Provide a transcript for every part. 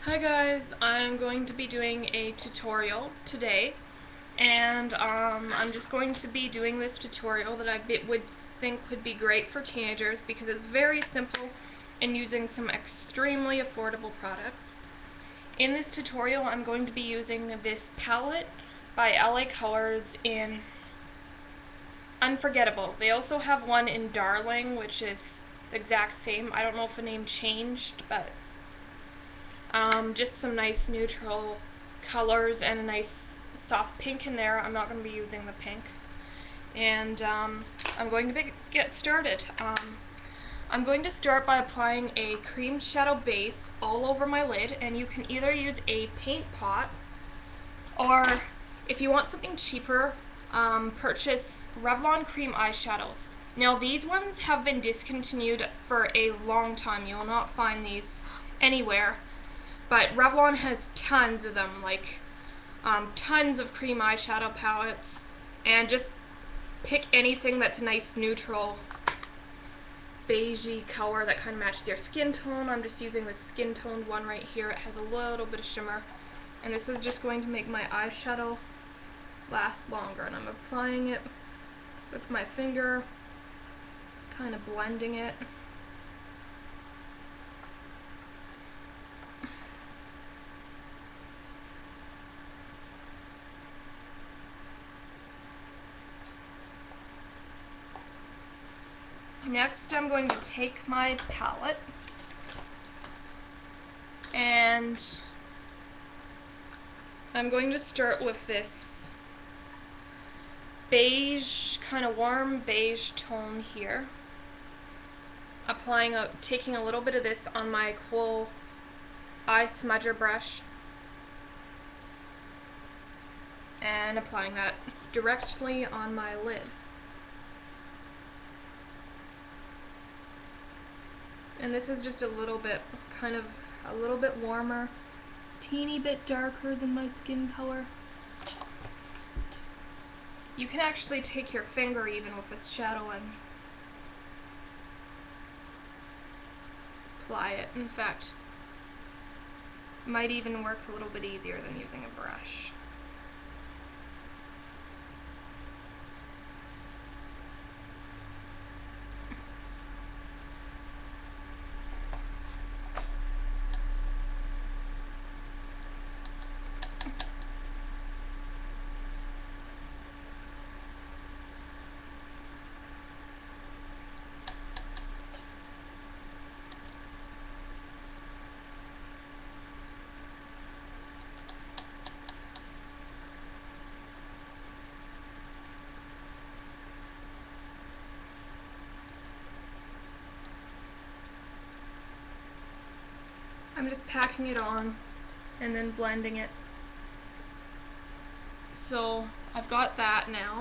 Hi guys, I'm going to be doing a tutorial today, and I'm just going to be doing this tutorial that would think would be great for teenagers because it's very simple and using some extremely affordable products. In this tutorial, I'm going to be using this palette by LA Colors in Unforgettable. They also have one in Darling, which is the exact same. I don't know if the name changed, but just some nice neutral colors and a nice soft pink in there. I'm not going to be using the pink. And I'm going to get started. I'm going to start by applying a cream shadow base all over my lid, and you can either use a paint pot, or if you want something cheaper, purchase Revlon cream eyeshadows. Now these ones have been discontinued for a long time. You will not find these anywhere. But Revlon has tons of them, like tons of cream eyeshadow palettes, and just pick anything that's a nice neutral beigey color that kind of matches your skin tone. I'm just using this skin toned one right here. It has a little bit of shimmer, and this is just going to make my eyeshadow last longer. And I'm applying it with my finger, kind of blending it. Next, I'm going to take my palette and I'm going to start with this beige, kind of warm beige tone here. Taking a little bit of this on my Kohl eye smudger brush and applying that directly on my lid. And this is just a little bit warmer, teeny bit darker than my skin color. You can actually take your finger even with this shadow and apply it. In fact, it might even work a little bit easier than using a brush. I'm just packing it on and then blending it. So I've got that now.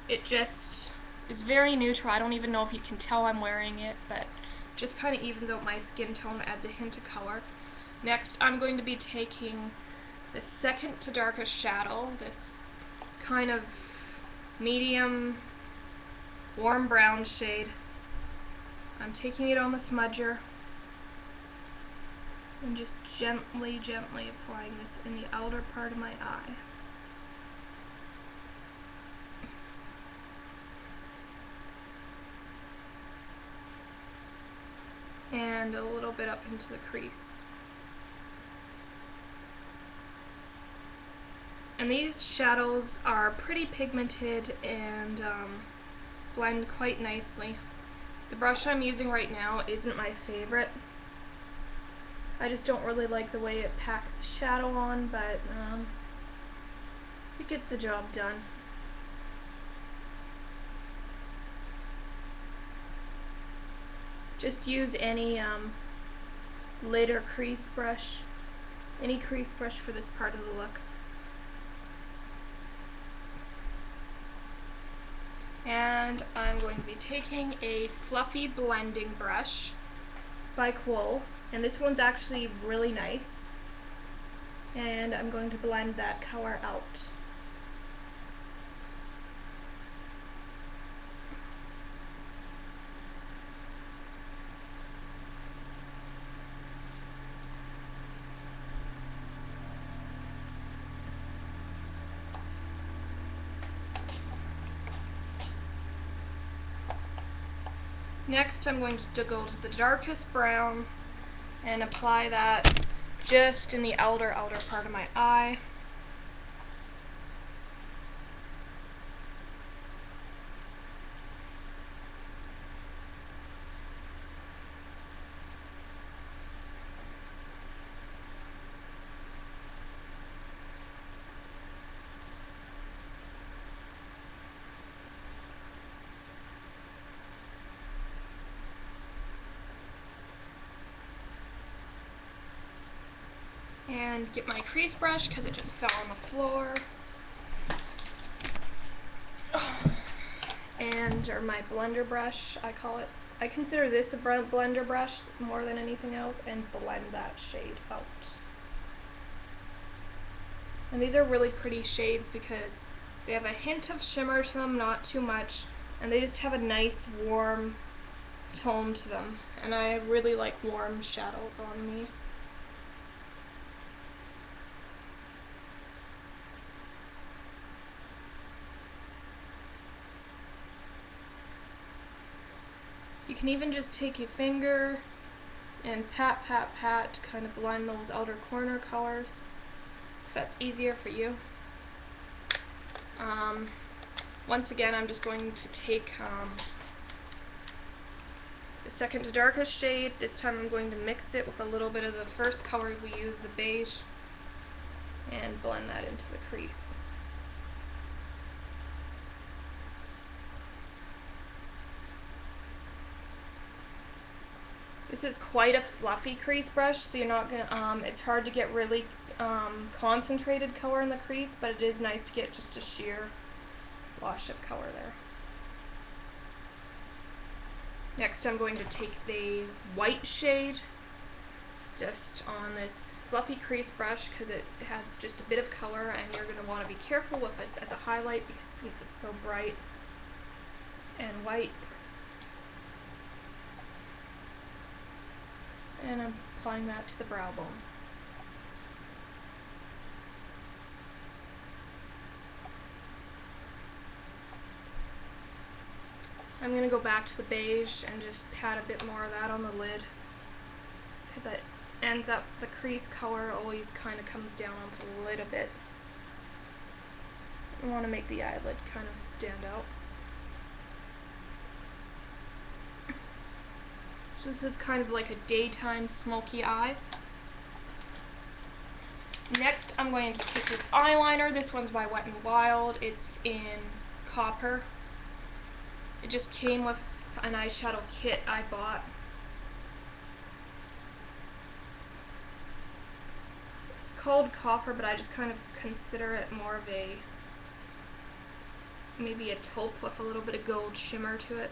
It just is very neutral. I don't even know if you can tell I'm wearing it, but just kind of evens out my skin tone, adds a hint of color. Next, I'm going to be taking the second to darkest shadow, this kind of medium warm brown shade. I'm taking it on the smudger and just gently applying this in the outer part of my eye. And a little bit up into the crease. And these shadows are pretty pigmented and blend quite nicely. The brush I'm using right now isn't my favorite. I just don't really like the way it packs the shadow on, but it gets the job done. Just use any lid or crease brush, any crease brush for this part of the look. And I'm going to be taking a fluffy blending brush by Kohl, and this one's actually really nice, and I'm going to blend that color out. Next, I'm going to go to the darkest brown and apply that just in the outer part of my eye. And get my crease brush because it just fell on the floor. Or my blender brush, I call it. I consider this a blender brush more than anything else, and blend that shade out. And these are really pretty shades because they have a hint of shimmer to them, not too much, and they just have a nice warm tone to them. And I really like warm shadows on me. You can even just take your finger and pat, pat, pat to kind of blend those outer corner colors, if that's easier for you. Once again, I'm just going to take the second to darkest shade. This time I'm going to mix it with a little bit of the first color we used, the beige, and blend that into the crease. This is quite a fluffy crease brush, so you're not gonna, it's hard to get really concentrated color in the crease, but it is nice to get just a sheer wash of color there. Next I'm going to take the white shade just on this fluffy crease brush because it has just a bit of color, and you're going to want to be careful with this as a highlight because since it's so bright and white. And I'm applying that to the brow bone. I'm going to go back to the beige and just pat a bit more of that on the lid because it ends up, the crease color always kind of comes down onto the lid a bit. I want to make the eyelid kind of stand out. This is kind of like a daytime smoky eye. Next, I'm going to take this eyeliner. This one's by Wet n Wild. It's in copper. It just came with an eyeshadow kit I bought. It's called copper, but I just kind of consider it more of a, maybe a taupe with a little bit of gold shimmer to it.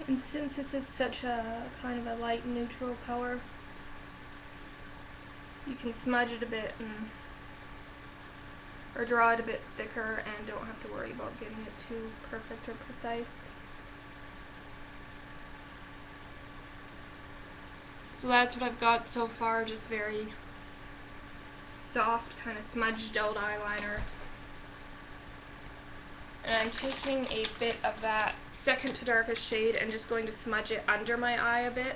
And since this is such a kind of a light neutral color, you can smudge it a bit and or draw it a bit thicker and don't have to worry about getting it too perfect or precise. So that's what I've got so far, just very soft, kind of smudged out eyeliner. And I'm taking a bit of that second to darkest shade and just going to smudge it under my eye a bit.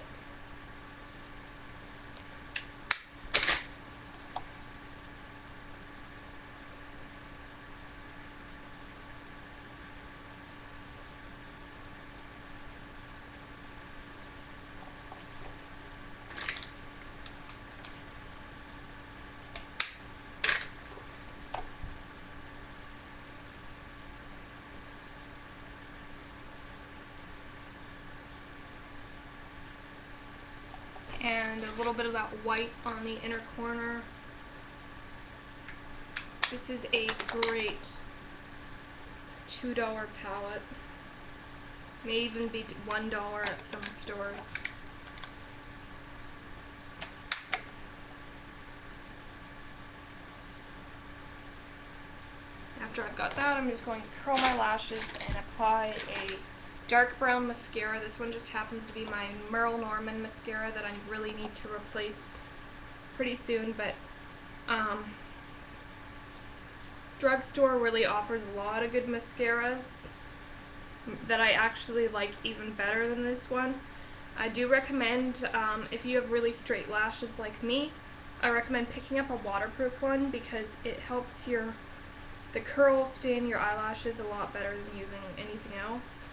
little bit of that white on the inner corner. This is a great $2 palette. May even be $1 at some stores. After I've got that, I'm just going to curl my lashes and apply a dark brown mascara. This one just happens to be my Merle Norman mascara that I really need to replace pretty soon, but drugstore really offers a lot of good mascaras that I actually like even better than this one. I do recommend, if you have really straight lashes like me, I recommend picking up a waterproof one because it helps the curl stay in your eyelashes a lot better than using anything else.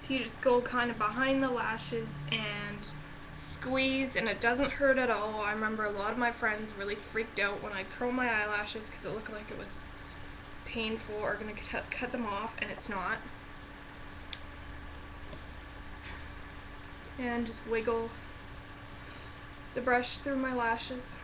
So you just go kind of behind the lashes and squeeze, and it doesn't hurt at all. I remember a lot of my friends really freaked out when I curled my eyelashes because it looked like it was painful or going to cut them off, and it's not. And just wiggle the brush through my lashes.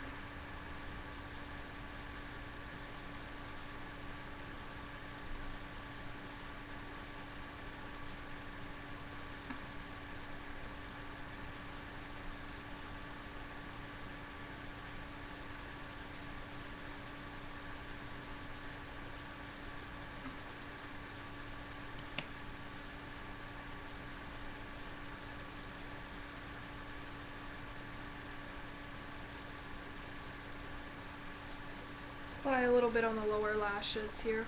Apply a little bit on the lower lashes here.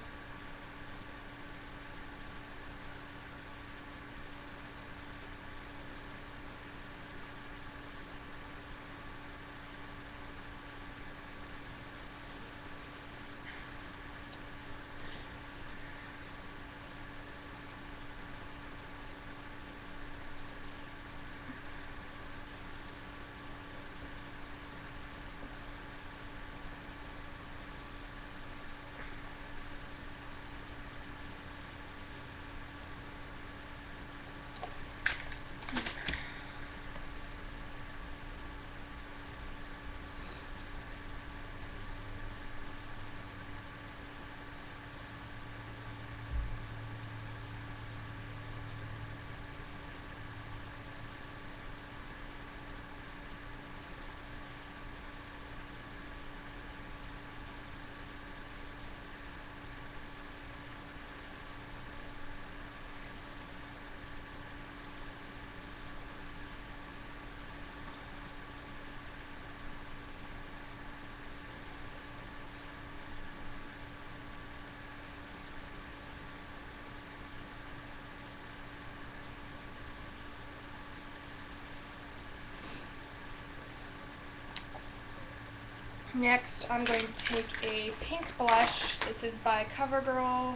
Next, I'm going to take a pink blush. This is by CoverGirl.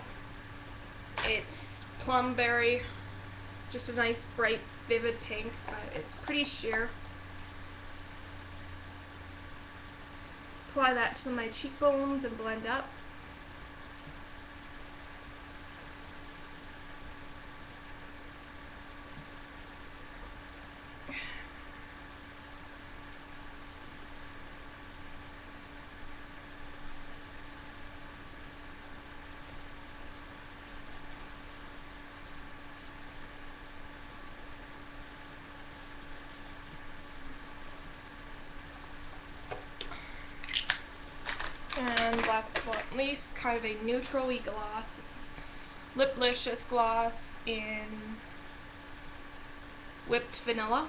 It's Plumberry. It's just a nice, bright, vivid pink, but it's pretty sheer. Apply that to my cheekbones and blend up. And last but not least, kind of a neutral-y gloss. This is Liplicious gloss in Whipped Vanilla.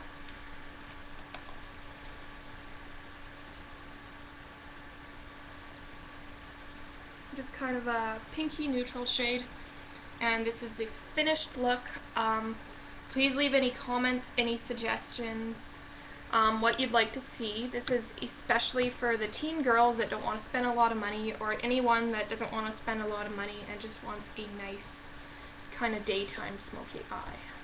Just kind of a pinky neutral shade. And this is the finished look. Please leave any comments, any suggestions, what you'd like to see. This is especially for the teen girls that don't want to spend a lot of money, or anyone that doesn't want to spend a lot of money and just wants a nice kind of daytime smoky eye.